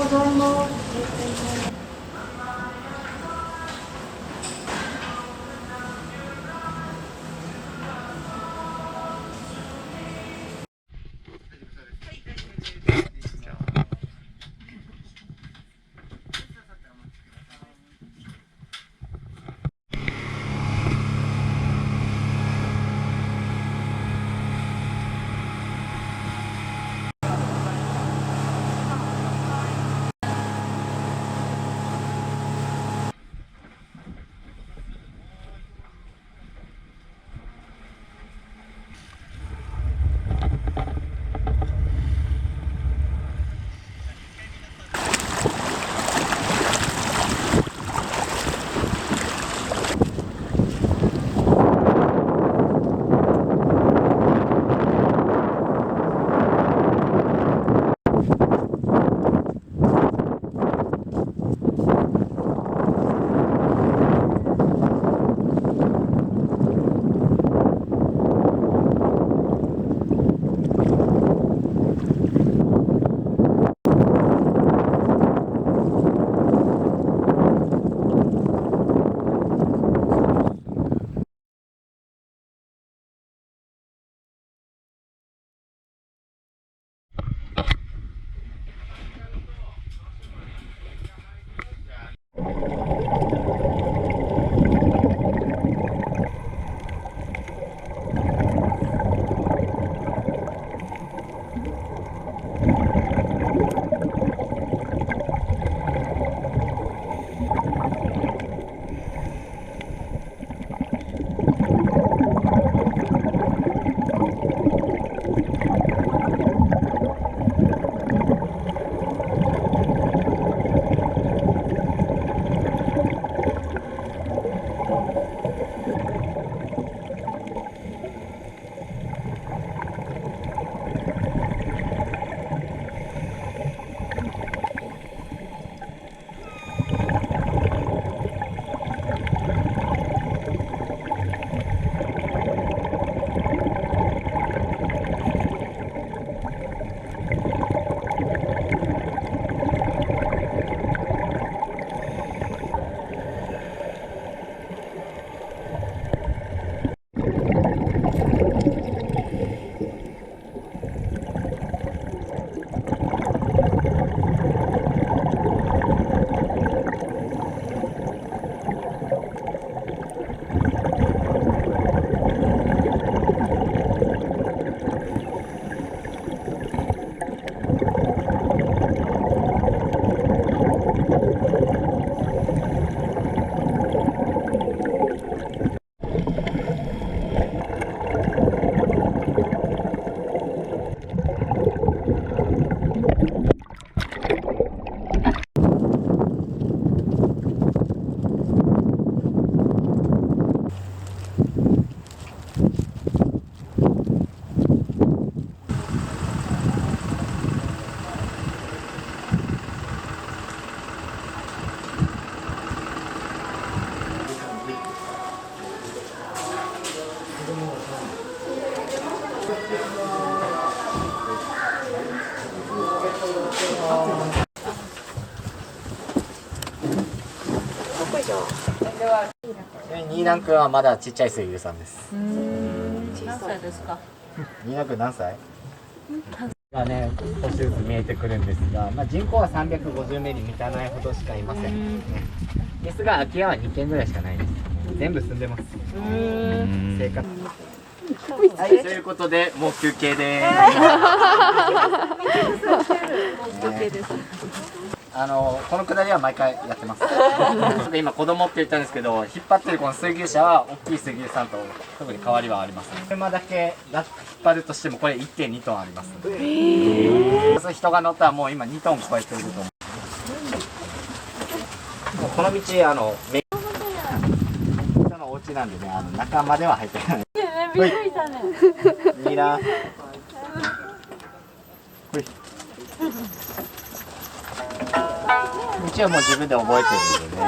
ございます。ニーナン君はまだちっちゃい水牛さんです。何歳ですか？ニーナン君何歳？がね、少しずつ見えてくるんですが、人口は350名に満たないほどしかいません。ですが空き家は2軒ぐらいしかないです。全部住んでます。生活。はい、ということでもう休憩です。休憩です。このくだりは毎回やってます。今子供って言ったんですけど、引っ張ってるこの水牛車は大きい水牛さんと特に変わりはありません。車だけが引っ張るとしてもこれ 1.2 トンあります。人が乗ったらもう今2トン超えていると思う。もうこの道人のお家なんでね、中までは入ってない。びっくりしたね。ミラー。道はもう自分で覚えてるんでね。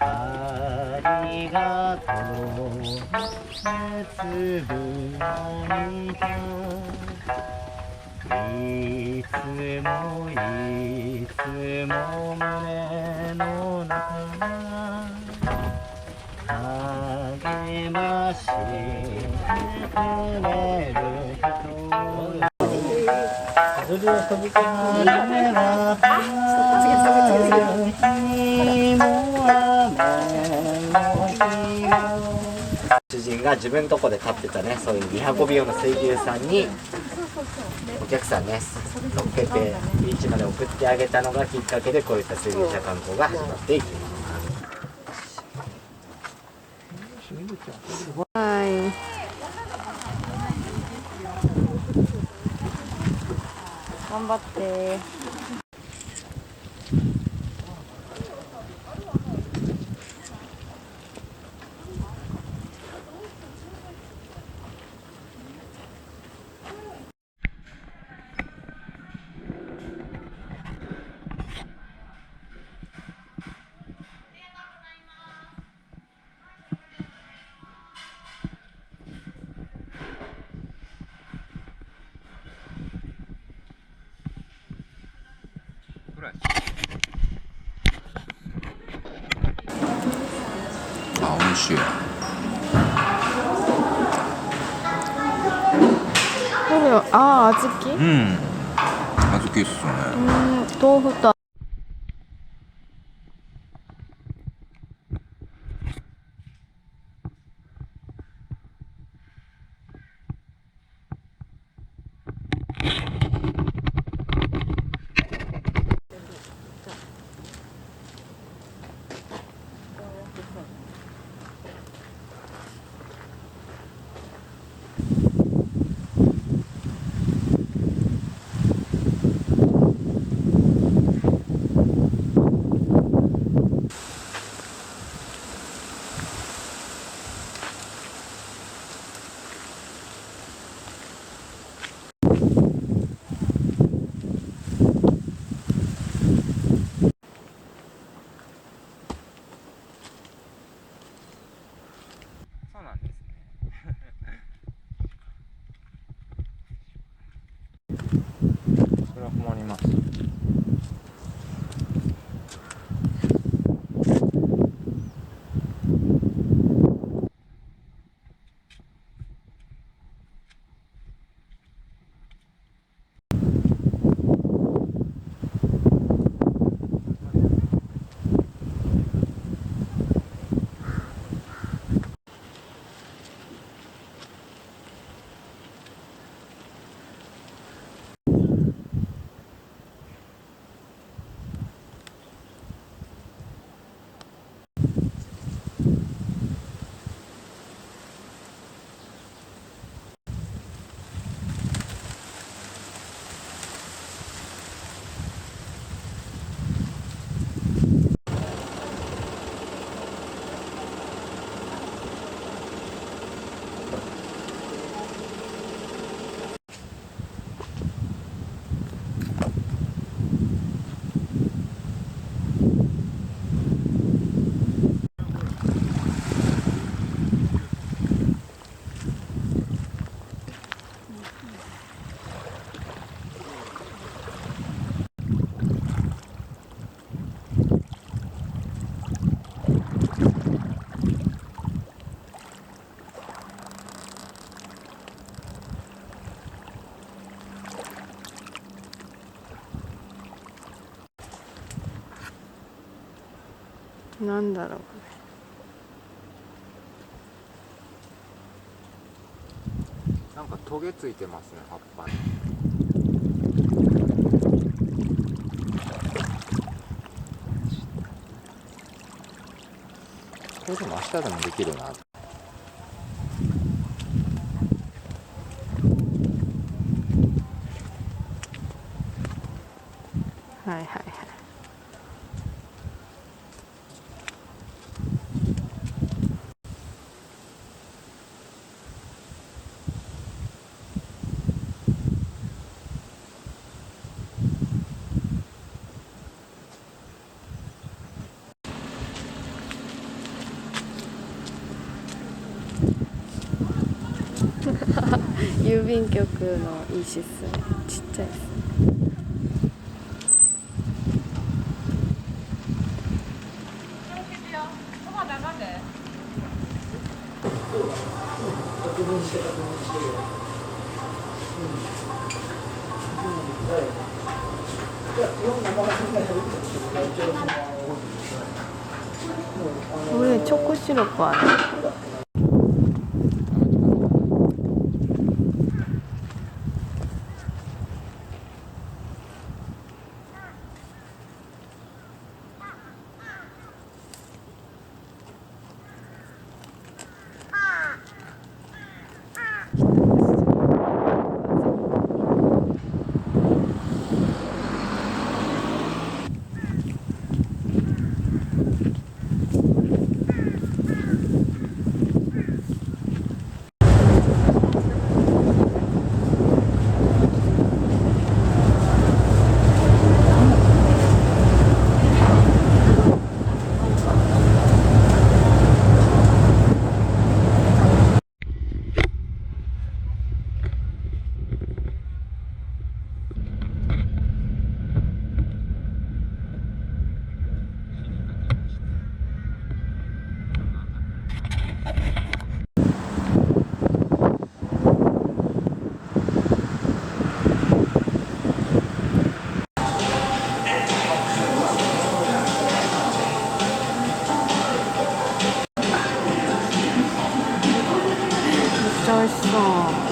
ありがとう。つぶやいた。いつもいつも胸の中励ましてくれる人ずる飛び込んだら日も雨の日も主人が自分のとこで飼ってたね、そういうリハビリ用の水牛さんにお客さんね乗っけてビーチまで送ってあげたのがきっかけで、こういった水牛車観光が始まっていきます。はい。頑張って。あ、美味しい。これあー、小豆？うん。小豆っすね。豆腐と。そうなんですね。これは困ります。なんだろう。なんかトゲついてますね、葉っぱに。これでも明日でもできるな。はいはいはい。郵便局の石っすね。ちっちゃいっす。これチョコシロップある。めっちゃ美味しそう。